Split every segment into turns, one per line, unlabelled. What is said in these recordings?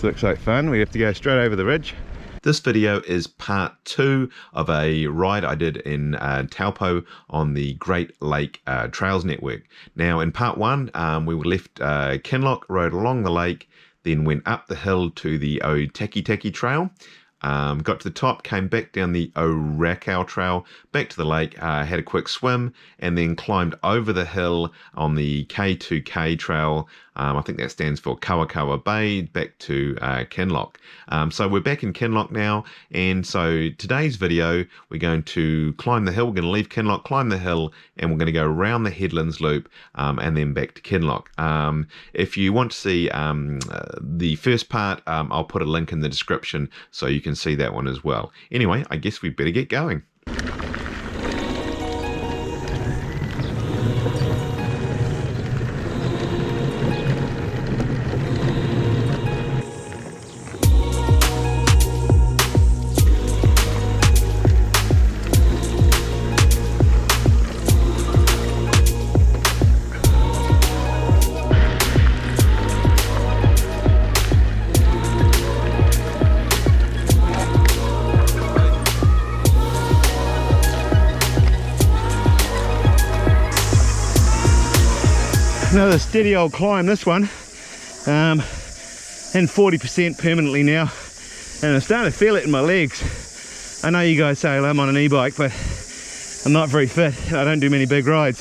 This looks like fun. We have to go straight over the ridge. This video is part 2 of a ride I did in Taupo on the Great Lake Trails Network. Now in part 1 we left Kinloch, rode along the lake, then went up the hill to the Otakitaki Trail. Got to the top, came back down the Orakau Trail, back to the lake, had a quick swim, and then climbed over the hill on the K2K Trail. I think that stands for Kawakawa Bay, back to Kinloch. So we're back in Kinloch now, and so today's video, we're going to climb the hill. We're going to leave Kinloch, climb the hill, and we're going to go around the Headlands loop, and then back to Kinloch. If you want to see the first part, I'll put a link in the description so you can see that one as well. Anyway, I guess we better get going. Another steady old climb, this one, and 40% permanently now, and I'm starting to feel it in my legs. I know you guys say I'm on an e-bike, but I'm not very fit and I don't do many big rides,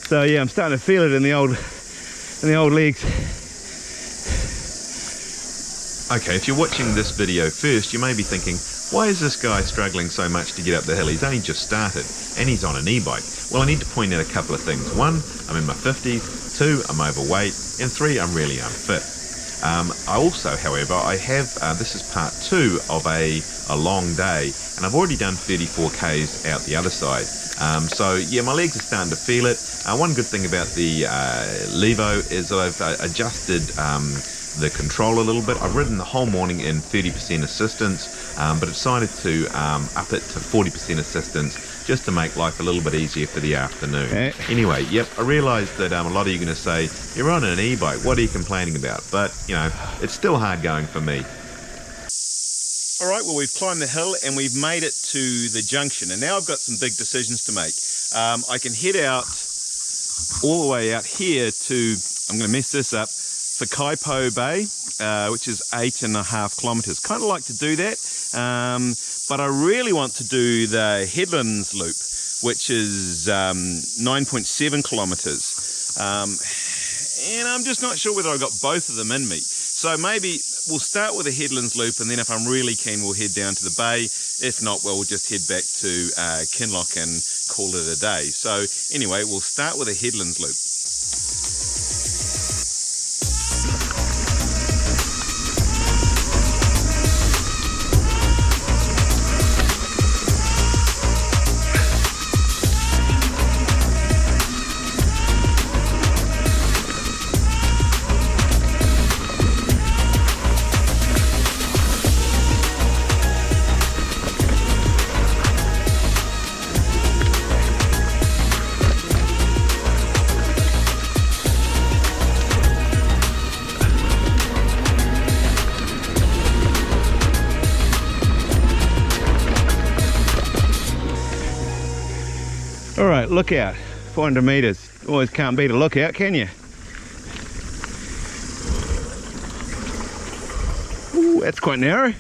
so yeah, I'm starting to feel it in the old legs. Okay, if you're watching this video first, you may be thinking, why is this guy struggling so much to get up the hill? He's only just started and he's on an e-bike. Well, I need to point out a couple of things. 1, I'm in my 50s. 2, I'm overweight, and 3, I'm really unfit. I also, however, I have, this is part 2 of a long day, and I've already done 34 Ks out the other side. So yeah, my legs are starting to feel it. One good thing about the levo is that I've adjusted the control a little bit. I've ridden the whole morning in 30% assistance, but decided to up it to 40% assistance, just to make life a little bit easier for the afternoon. Okay. Anyway, yep, I realised that a lot of you are going to say, you're on an e-bike, what are you complaining about? But, you know, it's still hard going for me. Alright, well, we've climbed the hill and we've made it to the junction, and now I've got some big decisions to make. I can head out all the way out here to, I'm going to mess this up, Taupo Bay, which is 8.5 kilometres. Kind of like to do that, but I really want to do the Headlands loop, which is 9.7 kilometres, and I'm just not sure whether I've got both of them in me. So maybe we'll start with the Headlands loop, and then if I'm really keen, we'll head down to the bay. If not, well, we'll just head back to Kinloch and call it a day. So anyway, we'll start with the Headlands loop. Alright, lookout, 400 metres. Always can't beat a lookout, can you? Ooh, that's quite narrow.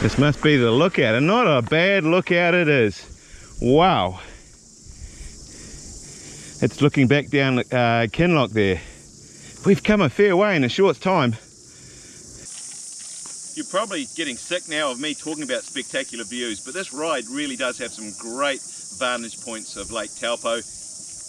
This must be the lookout, and not a bad lookout it is. Wow. It's looking back down Kinloch there. We've come a fair way in a short time. You're probably getting sick now of me talking about spectacular views, but this ride really does have some great vantage points of Lake Taupo.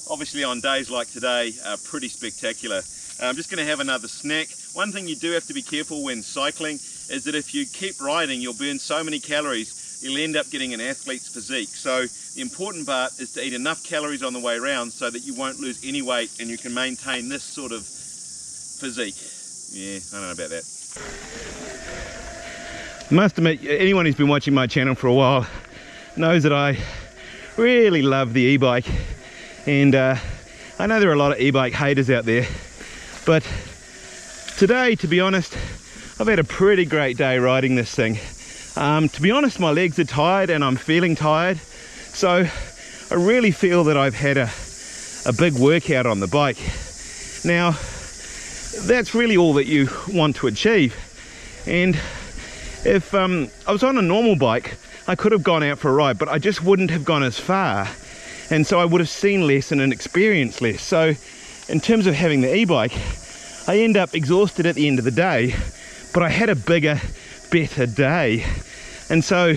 Obviously on days like today, pretty spectacular. I'm just going to have another snack. One thing you do have to be careful when cycling is that if you keep riding, you'll burn so many calories, you'll end up getting an athlete's physique. So the important part is to eat enough calories on the way around so that you won't lose any weight and you can maintain this sort of physique. Yeah, I don't know about that.
Must admit, anyone who's been watching my channel for a while knows that I really love the e-bike, and I know there are a lot of e-bike haters out there, but today, to be honest, I've had a pretty great day riding this thing. To be honest, my legs are tired and I'm feeling tired, so I really feel that I've had a big workout on the bike. Now, that's really all that you want to achieve, and if I was on a normal bike, I could have gone out for a ride, but I just wouldn't have gone as far, and so I would have seen less and experienced less. So in terms of having the e-bike, I end up exhausted at the end of the day, but I had a bigger, better day. And so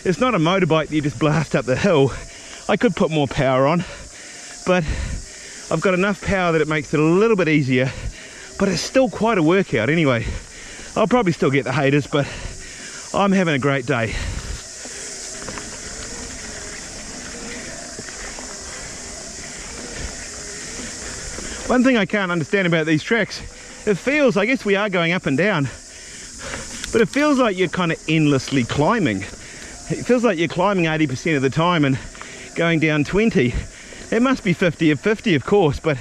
it's not a motorbike that you just blast up the hill. I could put more power on, but I've got enough power that it makes it a little bit easier, but it's still quite a workout anyway. I'll probably still get the haters, but I'm having a great day. One thing I can't understand about these tracks, it feels, I guess we are going up and down, but it feels like you're kind of endlessly climbing. It feels like you're climbing 80% of the time and going down 20. It must be 50 of 50, of course, but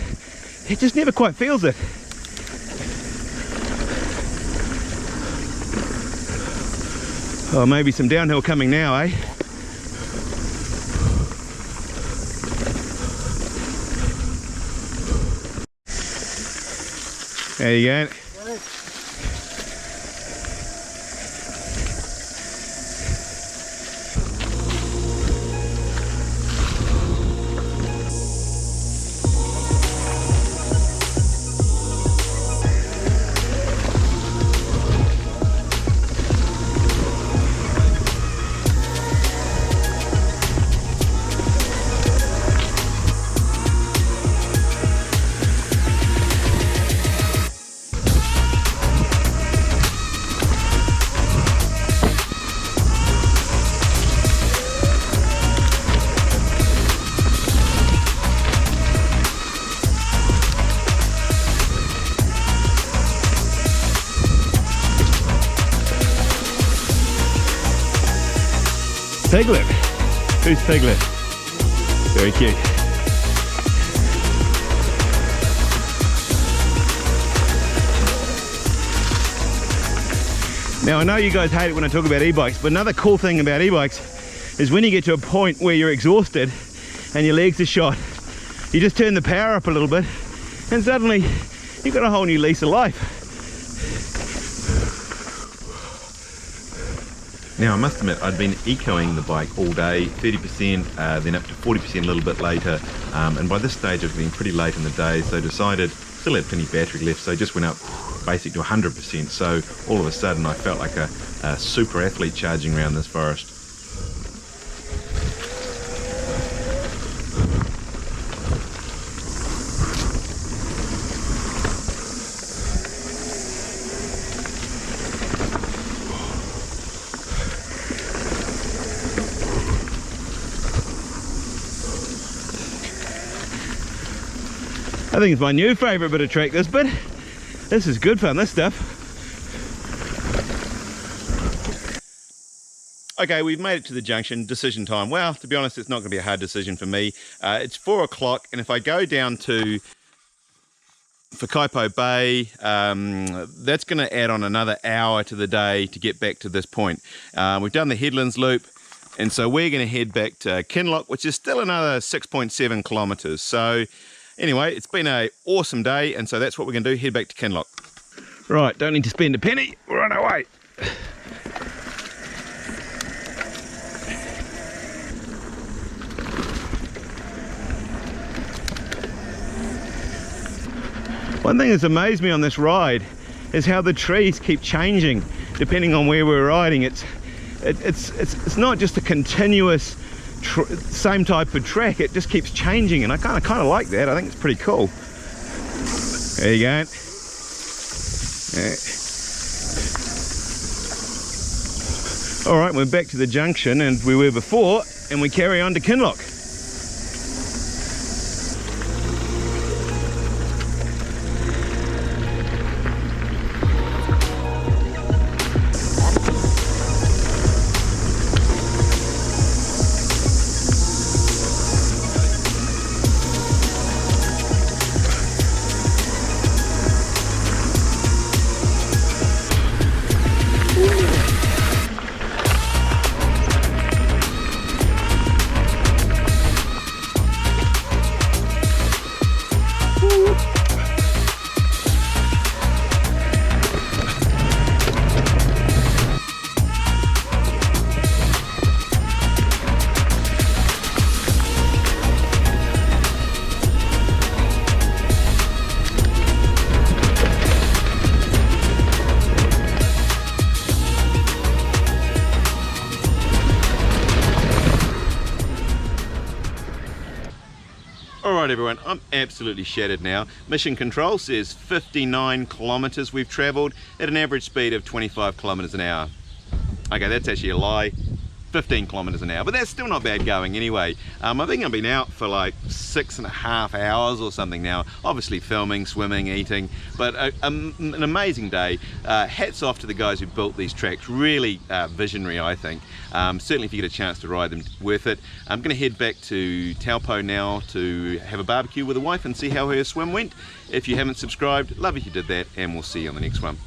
it just never quite feels it. Oh, maybe some downhill coming now, eh? There you go. Piglet. Who's Piglet? Very cute. Now I know you guys hate it when I talk about e-bikes, but another cool thing about e-bikes is when you get to a point where you're exhausted and your legs are shot, you just turn the power up a little bit and suddenly you've got a whole new lease of life.
Now I must admit I'd been ecoing the bike all day, 30%, then up to 40% a little bit later, and by this stage it was getting pretty late in the day, so decided, still had plenty of battery left, so just went up basically to 100%, so all of a sudden I felt like a super athlete charging around this forest.
I think it's my new favourite bit of track, this bit. This is good fun, this stuff. Okay, we've made it to the junction, decision time. Well, to be honest, it's not going to be a hard decision for me. It's 4 o'clock, and if I go down to Taupo Bay, that's going to add on another hour to the day to get back to this point. We've done the Headlands loop, and so we're going to head back to Kinloch, which is still another 6.7 kilometres. So anyway, it's been an awesome day, and so that's what we're going to do, head back to Kinloch. Right, don't need to spend a penny, we're on our way. One thing that's amazed me on this ride is how the trees keep changing depending on where we're riding. It's not just a continuous same type of track, it just keeps changing, and I kind of like that. I think it's pretty cool. There you go. Yeah. All right, we're back to the junction and we were before, and we carry on to Kinloch. Alright everyone, I'm absolutely shattered now. Mission control says 59 kilometers we've traveled at an average speed of 25 kilometers an hour. Okay, that's actually a lie. 15 kilometers an hour, but that's still not bad going anyway. I think I've been out for like 6.5 hours or something now, obviously filming, swimming, eating, but an amazing day. Hats off to the guys who built these tracks, really visionary I think. Certainly if you get a chance to ride them, worth it. I'm going to head back to Taupo now to have a barbecue with the wife and see how her swim went. If you haven't subscribed, love if you did that, and we'll see you on the next one.